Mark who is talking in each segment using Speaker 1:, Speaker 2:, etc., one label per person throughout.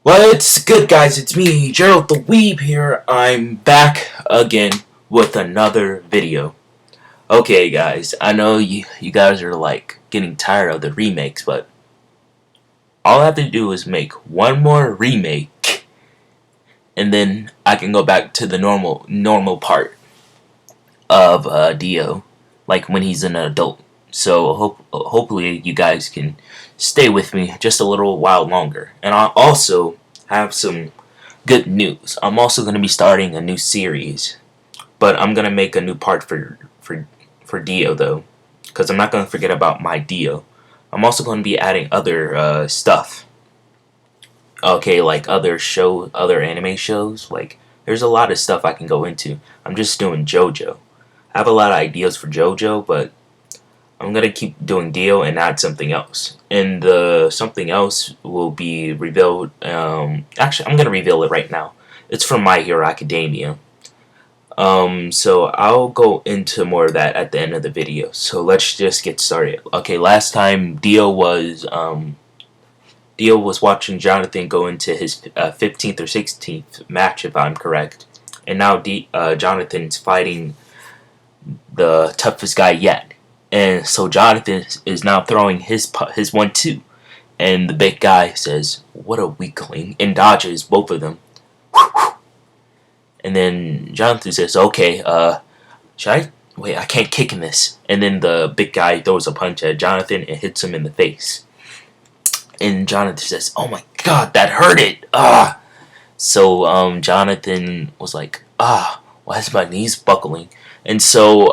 Speaker 1: What's good, guys? It's me, Gerald the Weeb here. I'm back again with another video. Okay, guys, I know you guys are like getting tired of the remakes, but all I have to do is make one more remake, and then I can go back to the normal part of Dio, like when he's an adult. So hopefully you guys can stay with me just a little while longer, and I also have some good news. I'm also going to be starting a new series, but I'm going to make a new part for Dio though, because I'm not going to forget about my Dio. I'm also going to be adding other stuff. Okay, like other anime shows. Like there's a lot of stuff I can go into. I'm just doing JoJo. I have a lot of ideas for JoJo, but I'm gonna keep doing Dio and add something else. And the something else will be revealed. Actually, I'm gonna reveal it right now. It's from My Hero Academia. So I'll go into more of that at the end of the video. So let's just get started. Okay, last time Dio was watching Jonathan go into his 15th or 16th match, if I'm correct, and now Jonathan's fighting the toughest guy yet. And so Jonathan is now throwing his 1-2, and the big guy says, "What a weakling," and dodges both of them. And then Jonathan says, "Okay, should I wait? I can't kick in this." And then the big guy throws a punch at Jonathan and hits him in the face. And Jonathan says, "Oh my God, that hurt it! Ah!" So Jonathan was like, "Ah, why is my knees buckling?" And so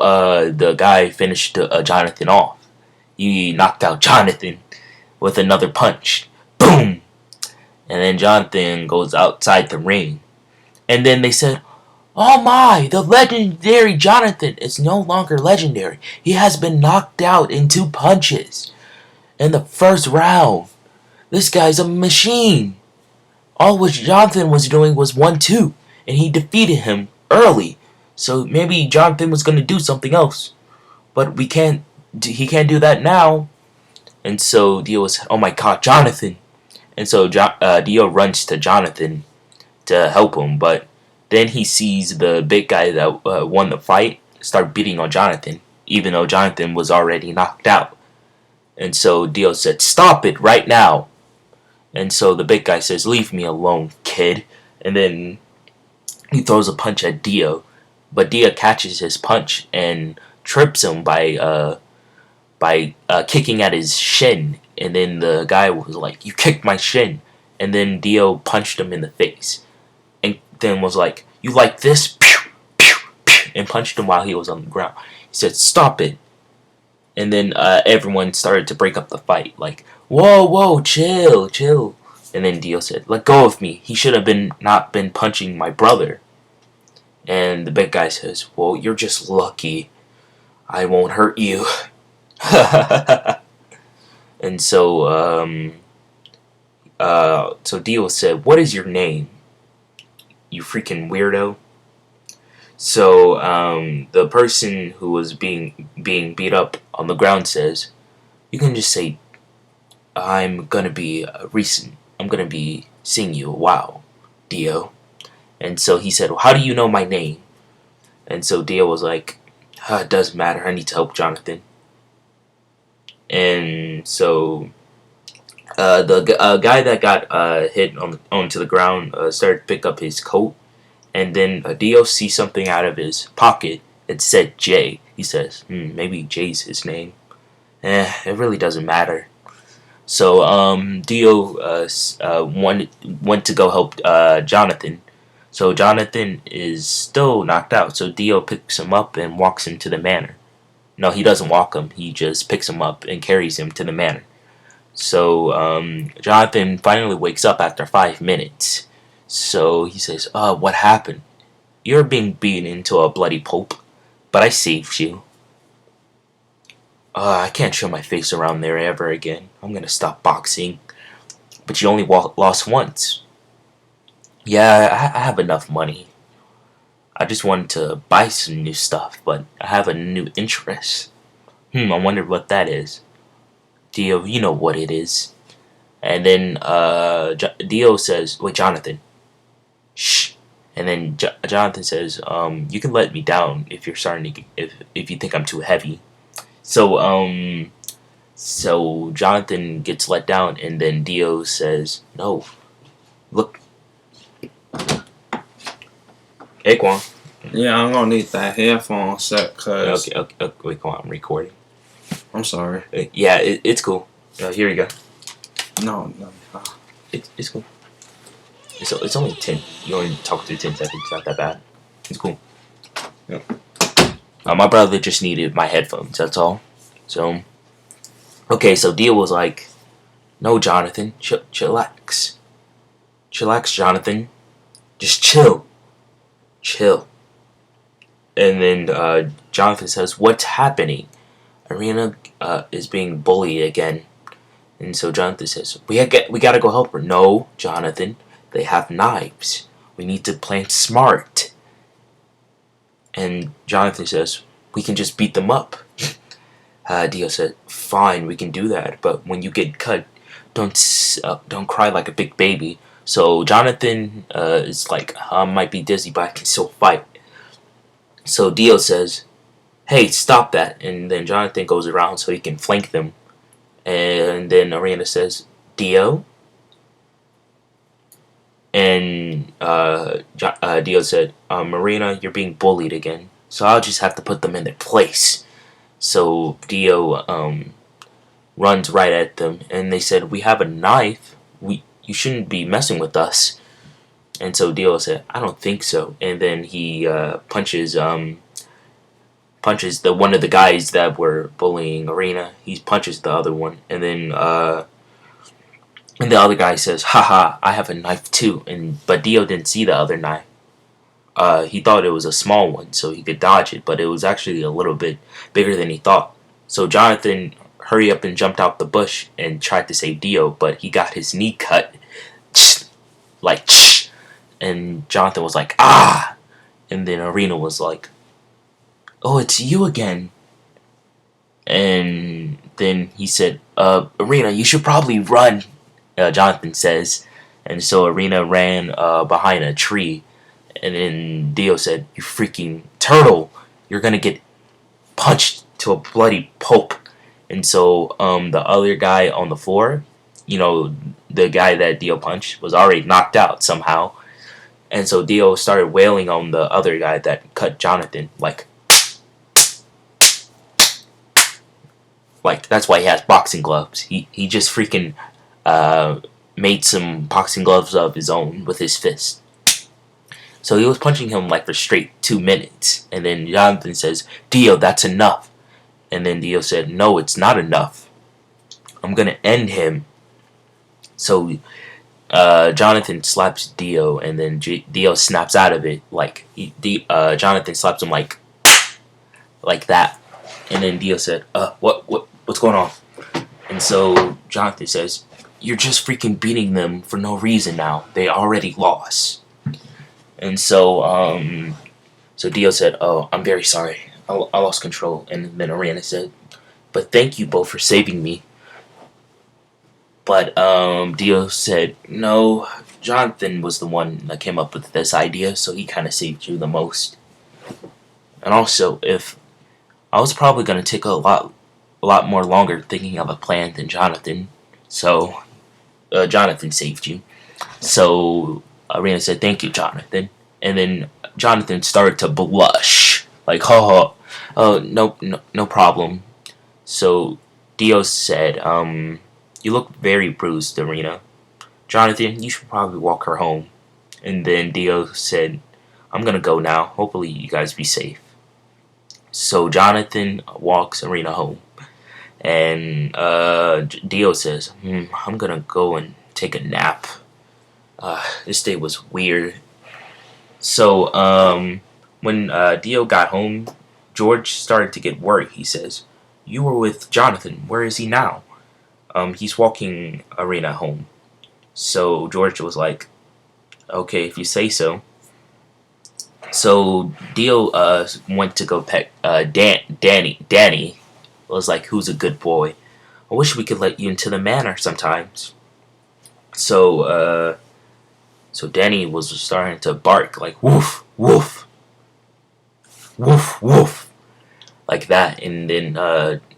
Speaker 1: the guy finished Jonathan off. He knocked out Jonathan with another punch. Boom! And then Jonathan goes outside the ring. And then they said, "Oh my, the legendary Jonathan is no longer legendary. He has been knocked out in 2 punches in the first round. This guy's a machine." All which Jonathan was doing was 1-2, and he defeated him early. So maybe Jonathan was going to do something else, but he can't do that now. And so Dio was, "Oh my God, Jonathan!" And so Dio runs to Jonathan to help him, but then he sees the big guy that won the fight start beating on Jonathan, even though Jonathan was already knocked out. And so Dio said, "Stop it right now." And so the big guy says, "Leave me alone, kid." And then he throws a punch at Dio, but Dio catches his punch and trips him by kicking at his shin. And then the guy was like, "You kicked my shin." And then Dio punched him in the face, and then was like, "You like this?" Pew, pew, pew, and punched him while he was on the ground. He said, "Stop it." And then everyone started to break up the fight, like, "Whoa, chill, chill." And then Dio said, "Let go of me. He should have not been punching my brother." And the big guy says, "Well, you're just lucky. I won't hurt you." And so Dio said, "What is your name, you freaking weirdo?" So the person who was being beat up on the ground says, "You can just say, I'm gonna be recent. I'm gonna be seeing you a while, Dio." And so he said, "Well, how do you know my name?" And so Dio was like, "It doesn't matter. I need to help Jonathan." And so the guy that got hit onto the ground started to pick up his coat, and then Dio sees something out of his pocket. It said J. He says, maybe J's his name. It really doesn't matter. So Dio went to go help Jonathan. So Jonathan is still knocked out. So Dio picks him up and walks him to the manor. No, he doesn't walk him. He just picks him up and carries him to the manor. So Jonathan finally wakes up after 5 minutes. So he says, "What happened? You're being beaten into a bloody pulp, but I saved you. I can't show my face around there ever again. I'm gonna stop boxing. But you only lost once." "Yeah, I have enough money. I just wanted to buy some new stuff, but I have a new interest." I wonder what that is." "Dio, you know what it is. And then Dio says, "Wait, Jonathan, shh." And then Jonathan says, "You can let me down if you're starting to if you think I'm too heavy." So so Jonathan gets let down, and then Dio says, "No, look, hey Quan."
Speaker 2: Yeah, I'm gonna need that headphone set, cause
Speaker 1: Okay, wait, come on, I'm recording.
Speaker 2: I'm sorry.
Speaker 1: Yeah, it's cool. Here you go.
Speaker 2: No.
Speaker 1: It's cool. It's only 10. You only talk through 10 seconds. It's not that bad. It's cool.
Speaker 2: Yep.
Speaker 1: My brother just needed my headphones. That's all. So, okay. So Dio was like, "No, Jonathan, chillax, chillax, Jonathan, just chill." And then Jonathan says, "What's happening? Arena is being bullied again." And so Jonathan says, we gotta go help her." "No, Jonathan, they have knives. We need to plan smart." And Jonathan says, "We can just beat them up." Dio said, "Fine, we can do that, but when you get cut, don't cry like a big baby." So Jonathan is like, "I might be dizzy, but I can still fight." So Dio says, "Hey, stop that!" And then Jonathan goes around so he can flank them. And then Arena says, "Dio?" And Dio said, "Marina, you're being bullied again, so I'll just have to put them in their place." So Dio runs right at them, and they said, "We have a knife. You shouldn't be messing with us." And so Dio said, "I don't think so." And then he punches the one of the guys that were bullying Arena. He punches the other one, and then and the other guy says, "Haha, I have a knife too." But Dio didn't see the other knife. He thought it was a small one, so he could dodge it, but it was actually a little bit bigger than he thought. So Jonathan hurried up and jumped out the bush and tried to save Dio, but he got his knee cut, like, and Jonathan was like, "Ah!" And then Arena was like, "Oh, it's you again." And then he said, "Arena, you should probably run," Jonathan says. And so Arena ran behind a tree. And then Dio said, "You freaking turtle, you're gonna get punched to a bloody pulp." And so the other guy on the floor, the guy that Dio punched, was already knocked out somehow. And so Dio started wailing on the other guy that cut Jonathan, like that's why he has boxing gloves. He just freaking made some boxing gloves of his own with his fist. So he was punching him like for straight 2 minutes. And then Jonathan says, "Dio, that's enough." And then Dio said, "No, it's not enough. I'm gonna end him." So Jonathan slaps Dio, and then Dio snaps out of it. Jonathan slaps him like that. And then Dio said, what's going on?" And so Jonathan says, "You're just freaking beating them for no reason now. They already lost." And so Dio said, "Oh, I'm very sorry. I lost control." And then Arena said, "But thank you both for saving me." But Dio said, "No, Jonathan was the one that came up with this idea, so he kind of saved you the most. And also, if I was probably going to take a lot more longer thinking of a plan than Jonathan, so Jonathan saved you." So Arena said, "Thank you, Jonathan." And then Jonathan started to blush, like, "Oh, no problem." So Dio said, "You look very bruised, Arena. Jonathan, you should probably walk her home." And then Dio said, "I'm gonna go now. Hopefully you guys be safe." So Jonathan walks Arena home. And Dio says, "I'm gonna go and take a nap. This day was weird." So when Dio got home, George started to get worried. He says, "You were with Jonathan. Where is he now?" "He's walking Arena home." So George was like, "Okay, if you say so." So Dio went to go pet Danny. Danny was like, "Who's a good boy? I wish we could let you into the manor sometimes." So so Danny was starting to bark like woof woof woof woof like that, and then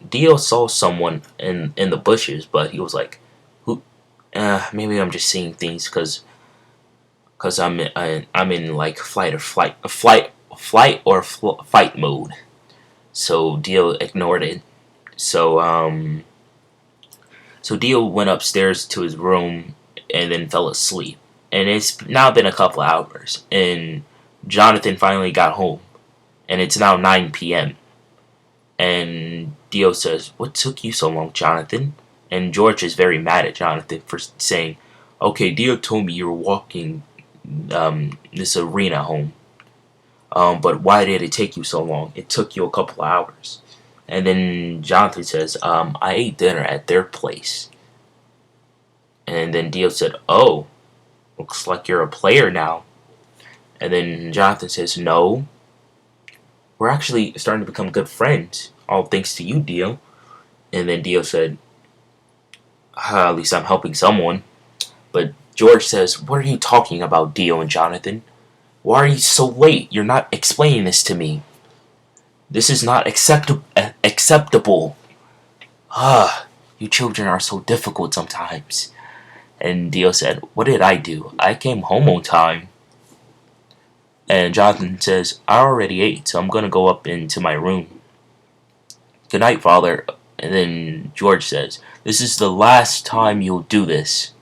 Speaker 1: Dio saw someone in the bushes, but he was like, "Who? Maybe I'm just seeing things because I'm in like fight mode." So Dio ignored it. So Dio went upstairs to his room and then fell asleep. And it's now been a couple hours, and Jonathan finally got home, and it's now 9 p.m. And Dio says, "What took you so long, Jonathan?" And George is very mad at Jonathan for saying, "Okay, Dio told me you were walking this arena home. But why did it take you so long? It took you a couple of hours." And then Jonathan says, "I ate dinner at their place." And then Dio said, "Oh, looks like you're a player now." And then Jonathan says, "No, we're actually starting to become good friends, all thanks to you, Dio." And then Dio said, "At least I'm helping someone." But George says, "What are you talking about, Dio and Jonathan? Why are you so late? You're not explaining this to me. This is not acceptable. You children are so difficult sometimes." And Dio said, "What did I do? I came home on time." And Jonathan says, "I already ate, so I'm going to go up into my room. Good night, Father." And then George says, "This is the last time you'll do this."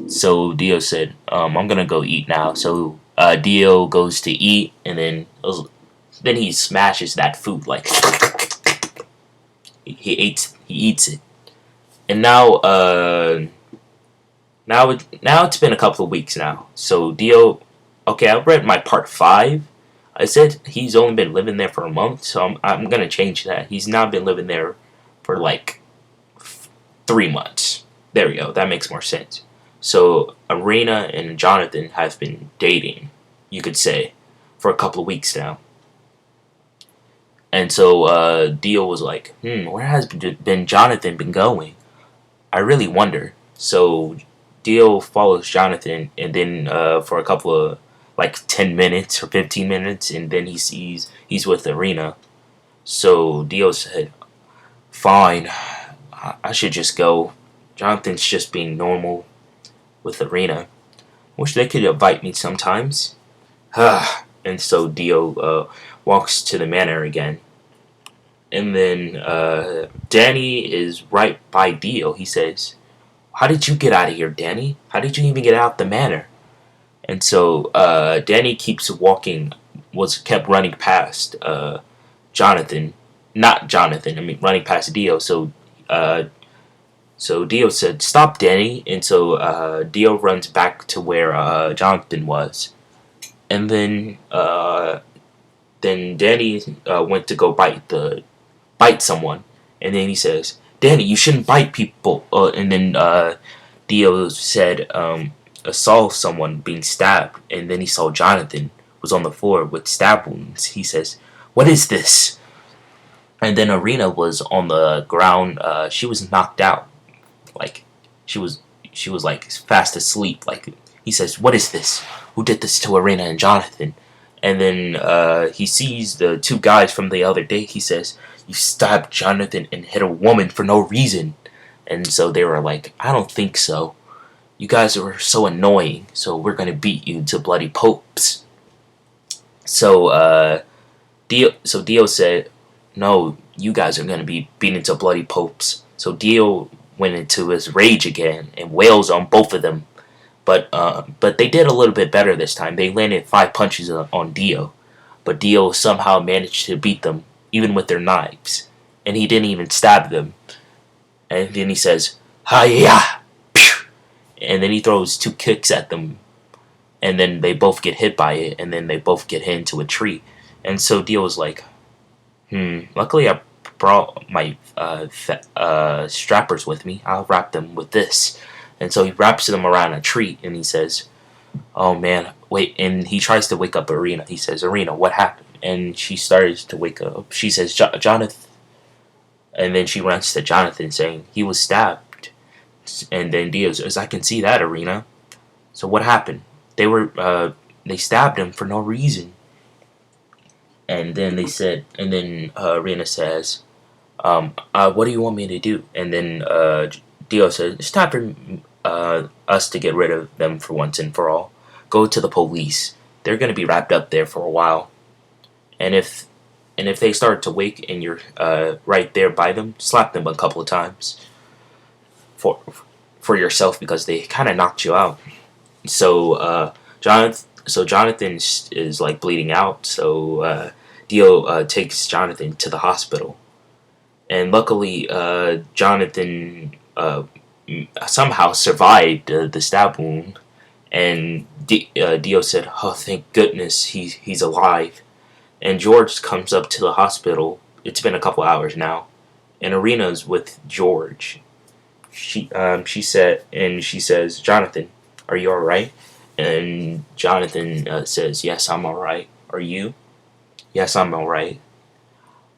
Speaker 1: So Dio said, "I'm going to go eat now." So Dio goes to eat, and then he smashes that food like he eats it. And now it's been a couple of weeks now. So Dio, okay, I read my part 5. I said he's only been living there for a month, so I'm gonna change that. He's now been living there for like 3 months. There we go. That makes more sense. So Arena and Jonathan have been dating, you could say, for a couple of weeks now. And so Dio was like, where has been Jonathan been going? I really wonder. So Dio follows Jonathan, and then for a couple of like 10 minutes or 15 minutes, and then he sees he's with Arena. So Dio said, "Fine, I should just go. Jonathan's just being normal with Arena. Wish they could invite me sometimes." And so Dio walks to the manor again. And then Danny is right by Dio. He says, "How did you get out of here, Danny? How did you even get out the manor?" And so Danny kept running past Jonathan. Not Jonathan, I mean running past Dio. So Dio said, "Stop, Danny." And so Dio runs back to where Jonathan was. And then Danny went to go bite someone, and then he says, "Danny, you shouldn't bite people." And then Dio said, saw someone being stabbed, and then he saw Jonathan was on the floor with stab wounds. He says, "What is this?" And then Arena was on the ground. She was knocked out, like she was like fast asleep. Like he says, "What is this? Who did this to Arena and Jonathan?" And then he sees the 2 guys from the other day. He says, "You stabbed Jonathan and hit a woman for no reason." And so they were like, "I don't think so. You guys were so annoying, so we're going to beat you to bloody popes." So Dio said, "No, you guys are going to be beaten to bloody popes." So Dio went into his rage again and wails on both of them. But they did a little bit better this time. They landed 5 punches on Dio. But Dio somehow managed to beat them, even with their knives. And he didn't even stab them. And then he says, "Hi-ya!" And then he throws 2 kicks at them. And then they both get hit by it. And then they both get hit into a tree. And so Dio was like, luckily I brought my strappers with me. I'll wrap them with this. And so he wraps them around a tree, and he says, "Oh man, wait." And he tries to wake up Arena. He says, "Arena, what happened?" And she starts to wake up. She says, Jonathan." And then she runs to Jonathan saying, "He was stabbed." And then Dio says, I can see that, Arena. So what happened? They stabbed him for no reason. And then Arena says, what do you want me to do? And then Dio says, it's time for us to get rid of them for once and for all. Go to the police. They're going to be wrapped up there for a while. And if they start to wake and you're right there by them, slap them a couple of times for yourself, because they kind of knocked you out. So Jonathan is like bleeding out. So Dio takes Jonathan to the hospital, and luckily Jonathan somehow survived the stab wound. And Dio said, "Oh, thank goodness he's alive." And George comes up to the hospital. It's been a couple hours now, and Arena's with George. She says, "Jonathan, are you all right?" And Jonathan says, "Yes, I'm all right. Are you?" "Yes, I'm all right.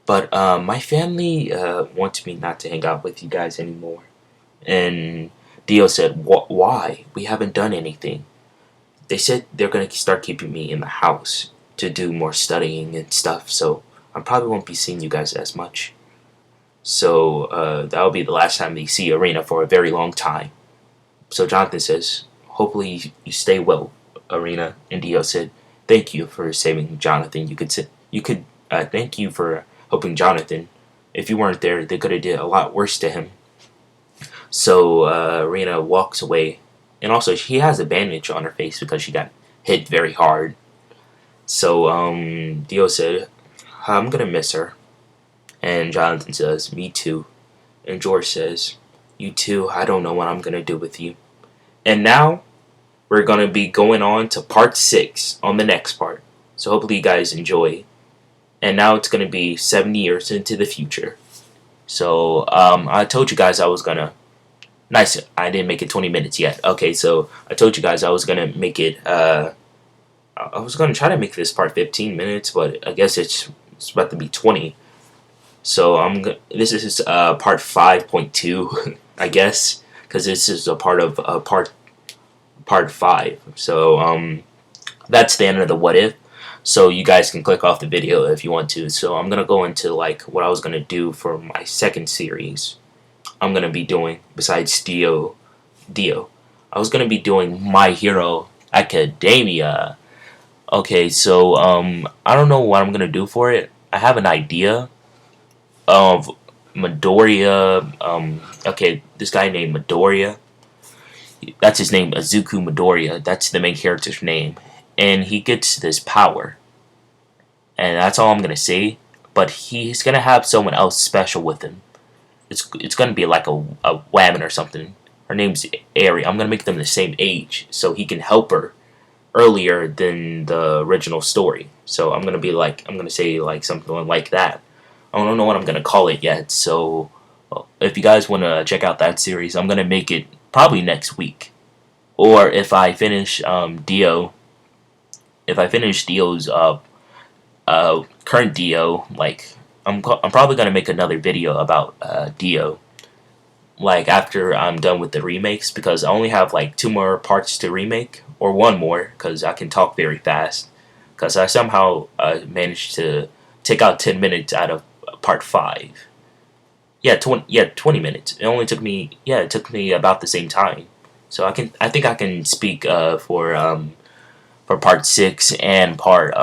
Speaker 1: But my family wants me not to hang out with you guys anymore." And Dio said, "Why? We haven't done anything." They said they're going to start keeping me in the house to do more studying and stuff, so I probably won't be seeing you guys as much. So that will be the last time they see Arena for a very long time. So Jonathan says, "Hopefully you stay well, Arena." And Dio said, "Thank you for saving Jonathan. Thank you for helping Jonathan. If you weren't there, they could have did a lot worse to him." So Arena walks away, and also she has a bandage on her face because she got hit very hard. So Dio said, "I'm gonna miss her." And Jonathan says, "Me too." And George says, "You too. I don't know what I'm gonna do with you." And now we're gonna be going on to part 6 on the next part. So hopefully you guys enjoy. And now it's gonna be 7 years into the future. So I told you guys I was gonna. Nice. I didn't make it 20 minutes yet. Okay, so I told you guys I was gonna make it. I was gonna try to make this part 15 minutes, but I guess it's about to be 20. So this is part 5.2, I guess, because this is a part of part 5. So that's the end of the what if. So you guys can click off the video if you want to. So I'm gonna go into like what I was gonna do for my second series. I'm gonna be doing, besides Dio, I was gonna be doing My Hero Academia. Okay, so I don't know what I'm gonna do for it. I have an idea of Midoriya. Okay, this guy named Midoriya. That's his name, Izuku Midoriya. That's the main character's name, and he gets this power, and that's all I'm gonna say. But he's gonna have someone else special with him. It's gonna be like a woman or something. Her name's Eri. I'm gonna make them the same age so he can help her earlier than the original story. So I'm gonna say like something like that. I don't know what I'm gonna call it yet. So if you guys wanna check out that series, I'm gonna make it probably next week. Or if I finish Dio's current Dio, like I'm probably gonna make another video about Dio, like after I'm done with the remakes, because I only have like 2 more parts to remake, or 1 more, because I can talk very fast, because I somehow managed to take out 10 minutes out of part 5. Yeah, 20 minutes. It only took me about the same time. So I think I can speak for part 6 and part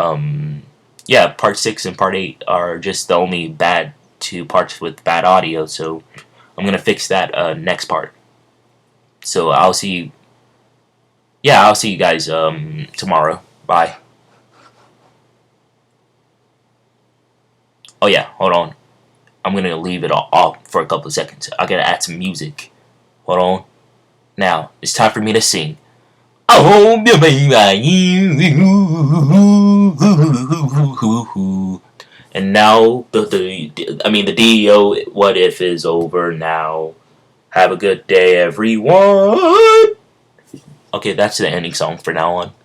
Speaker 1: 6 and part 8 are just the only bad 2 parts with bad audio, so I'm gonna fix that next part. So I'll see you guys tomorrow. Bye. Oh yeah, hold on. I'm gonna leave it off for a couple of seconds. I gotta add some music. Hold on. Now it's time for me to sing. Oh, baby, and now the Dio what if is over now. Have a good day, everyone. Okay, that's the ending song for now on.